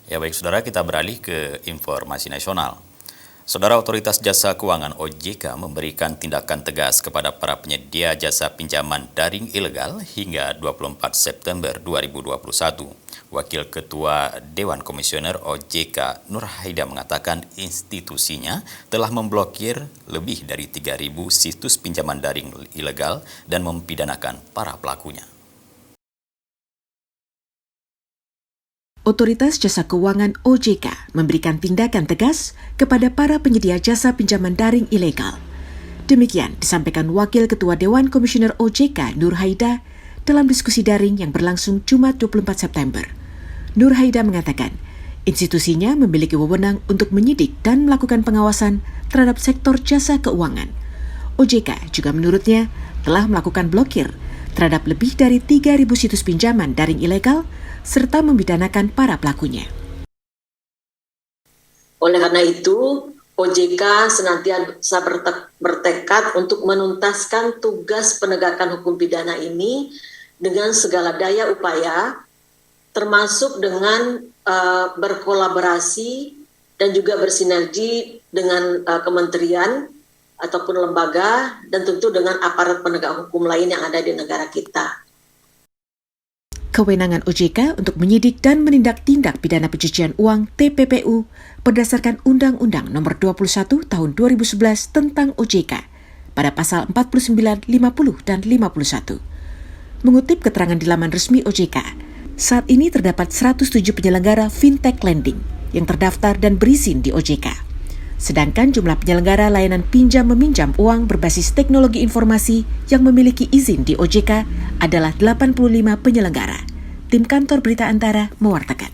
Ya baik saudara, kita beralih ke informasi nasional. Saudara, Otoritas Jasa Keuangan OJK memberikan tindakan tegas kepada para penyedia jasa pinjaman daring ilegal hingga 24 September 2021. Wakil Ketua Dewan Komisioner OJK Nur Haida mengatakan institusinya telah memblokir lebih dari 3.000 situs pinjaman daring ilegal dan mempidanakan para pelakunya. Otoritas Jasa Keuangan OJK memberikan tindakan tegas kepada para penyedia jasa pinjaman daring ilegal. Demikian disampaikan Wakil Ketua Dewan Komisioner OJK Nur Haida dalam diskusi daring yang berlangsung Jumat 24 September. Nur Haida mengatakan, institusinya memiliki wewenang untuk menyidik dan melakukan pengawasan terhadap sektor jasa keuangan. OJK juga menurutnya telah melakukan blokir terhadap lebih dari 3.000 situs pinjaman daring ilegal serta membidanakan para pelakunya. Oleh karena itu, OJK senantiasa bertekad untuk menuntaskan tugas penegakan hukum pidana ini dengan segala daya upaya, termasuk dengan berkolaborasi dan juga bersinergi dengan kementerian ataupun lembaga dan tentu dengan aparat penegak hukum lain yang ada di negara kita. Kewenangan OJK untuk menyidik dan menindak tindak pidana pencucian uang TPPU berdasarkan Undang-Undang Nomor 21 Tahun 2011 tentang OJK pada pasal 49, 50, dan 51. Mengutip keterangan di laman resmi OJK, saat ini terdapat 107 penyelenggara fintech lending yang terdaftar dan berizin di OJK. Sedangkan jumlah penyelenggara layanan pinjam-meminjam uang berbasis teknologi informasi yang memiliki izin di OJK adalah 85 penyelenggara. Tim Kantor Berita Antara mewartakan.